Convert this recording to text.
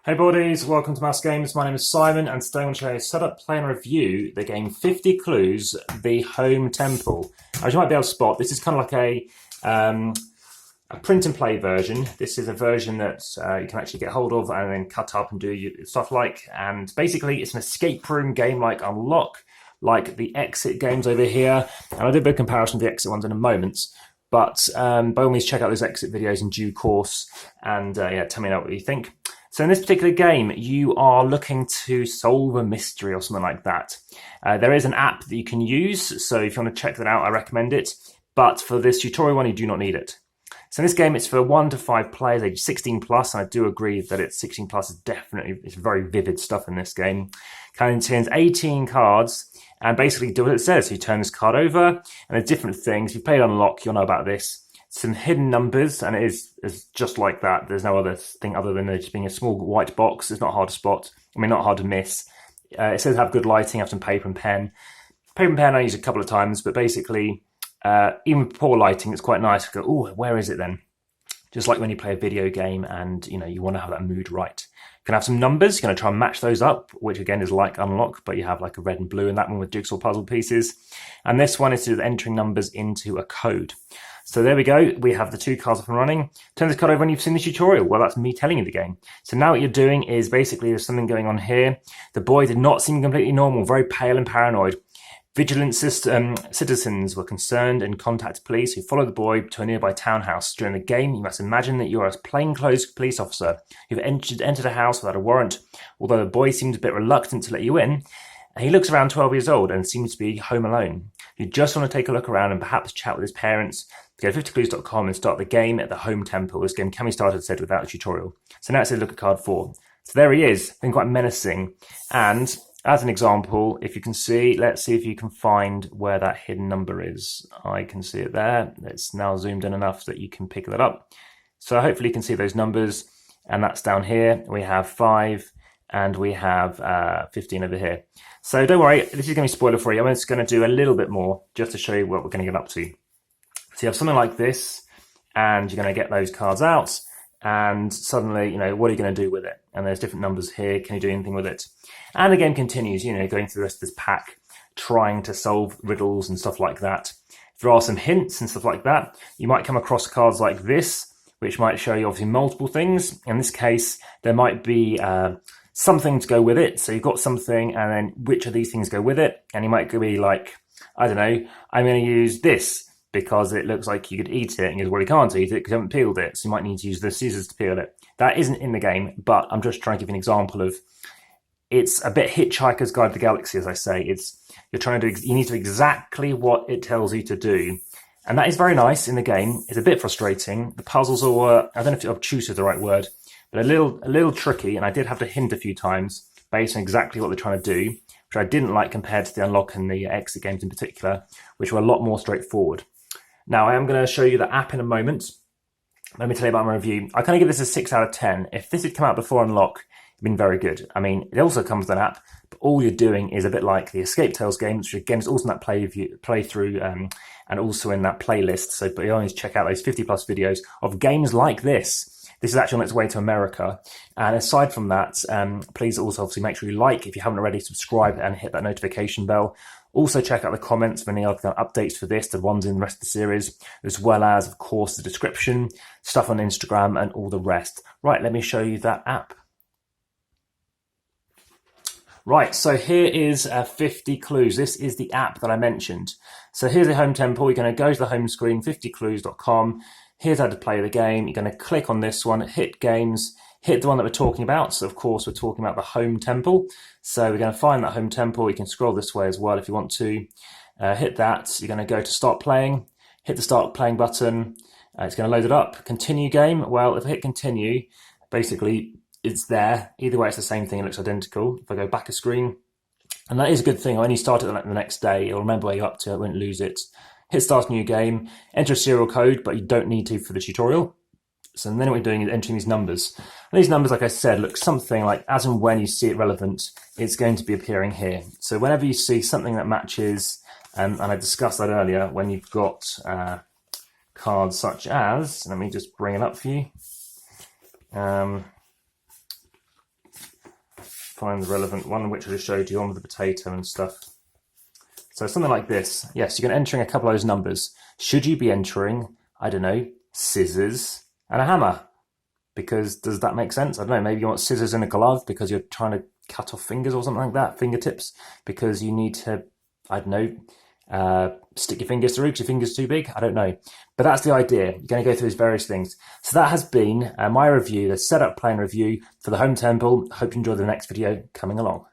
Hey buddies, welcome to Amass Games. My name is Simon and today I'm going to show you set up, play and review the game 50 Clues, the Home Temple. As you might be able to spot, this is kind of like a print and play version. This is a version that you can actually get hold of and then cut up and do stuff like. And basically it's an escape room game like Unlock, like the Exit games over here. And I'll do a bit of comparison to the Exit ones in a moment. But by all means check out those Exit videos in due course and yeah, tell me what you think. So in this particular game, you are looking to solve a mystery or something like that. There is an app that you can use, so if you want to check that out, I recommend it. But for this tutorial one, you do not need it. So in this game, it's for 1 to 5 players, age 16 plus, and I do agree that it's 16 plus is definitely, it's very vivid stuff in this game. Contains 18 cards, and basically do what it says. So you turn this card over, and there's different things. If you played Unlock, you'll know about this. Some hidden numbers, and it is just like that. There's no other thing other than there just being a small white box. It's not hard to spot. I mean, not hard to miss. It says have good lighting, have some paper and pen. Paper and pen I use a couple of times, but basically, even with poor lighting, it's quite nice to go, oh, where is it then? Just like when you play a video game and you want to have that mood right. You can have some numbers. You're going to try and match those up, which again is like Unlock, but you have like a red and blue in that one with jigsaw puzzle pieces. And this one is entering numbers into a code. So there we go, we have the 2 cards up and running. Turn this card over when you've seen the tutorial. Well, that's me telling you the game. So now what you're doing is basically there's something going on here. The boy did not seem completely normal, very pale and paranoid. Vigilant citizens were concerned and contacted police who followed the boy to a nearby townhouse. During the game, you must imagine that you're a plainclothes police officer who've entered a house without a warrant. Although the boy seemed a bit reluctant to let you in, he looks around 12 years old and seems to be home alone. You just want to take a look around and perhaps chat with his parents. Go to 50clues.com and start the game at the Home Temple. This game can be started, said, without a tutorial. So now it says look at card 4. So there he is, been quite menacing. And as an example, if you can see, let's see if you can find where that hidden number is. I can see it there. It's now zoomed in enough that you can pick that up. So hopefully you can see those numbers. And that's down here. We have 5 and we have 15 over here. So don't worry, this is going to be spoiler free. I'm just going to do a little bit more just to show you what we're going to get up to. So you have something like this, and you're going to get those cards out, and suddenly, what are you going to do with it? And there's different numbers here. Can you do anything with it? And the game continues, going through the rest of this pack, trying to solve riddles and stuff like that. If there are some hints and stuff like that, you might come across cards like this, which might show you obviously multiple things. In this case, there might be something to go with it. So you've got something, and then which of these things go with it? And you might be like, I don't know, I'm going to use this because it looks like you could eat it, and you well, you can't eat it because you haven't peeled it. So you might need to use the scissors to peel it. That isn't in the game, but I'm just trying to give you an example of, it's a bit Hitchhiker's Guide to the Galaxy, as I say. You need to do exactly what it tells you to do. And that is very nice in the game. It's a bit frustrating. The puzzles are, I don't know if obtuse is the right word, but a little tricky, and I did have to hint a few times based on exactly what they're trying to do, which I didn't like compared to the Unlock and the Exit games in particular, which were a lot more straightforward. Now, I am going to show you the app in a moment. Let me tell you about my review. I kind of give this a 6 out of 10. If this had come out before Unlock, it'd been very good. I mean, it also comes with an app, but all you're doing is a bit like the Escape Tales game, which again is also in that playthrough and also in that playlist. So by all means, check out those 50 plus videos of games like this. This is actually on its way to America. And aside from that, please also obviously make sure you like, if you haven't already, subscribe and hit that notification bell. Also check out the comments for any other updates for this, the ones in the rest of the series, as well as, of course, the description, stuff on Instagram and all the rest. Right, let me show you that app. Right, so here is 50 Clues. This is the app that I mentioned. So here's the Home Temple. You're going to go to the home screen, 50clues.com. Here's how to play the game. You're going to click on this one, hit games, hit the one that we're talking about. So, of course, we're talking about the Home Temple. So we're going to find that Home Temple. You can scroll this way as well if you want to. Hit that. You're going to go to Start Playing. Hit the Start Playing button. It's going to load it up. Continue game. Well, if I hit Continue, basically it's there. Either way, it's the same thing. It looks identical. If I go back a screen, and that is a good thing. When you start it the next day, it'll remember where you're up to. It won't lose it. Hit Start New Game. Enter a serial code, but you don't need to for the tutorial. So then what we're doing is entering these numbers. And these numbers, like I said, look something like as and when you see it relevant, it's going to be appearing here. So whenever you see something that matches, and I discussed that earlier, when you've got cards such as, let me just bring it up for you. find the relevant one, which I just showed you on with the potato and stuff. So something like this. Yes, you're going to enter a couple of those numbers. Should you be entering, I don't know, scissors and a hammer? Because does that make sense? I don't know, maybe you want scissors and a glove because you're trying to cut off fingers or something like that, fingertips, because you need to, I don't know, stick your fingers through because your finger's too big. I don't know. But that's the idea. You're going to go through these various things. So that has been my review, the setup, play and review for the home temple. Hope you enjoy the next video coming along.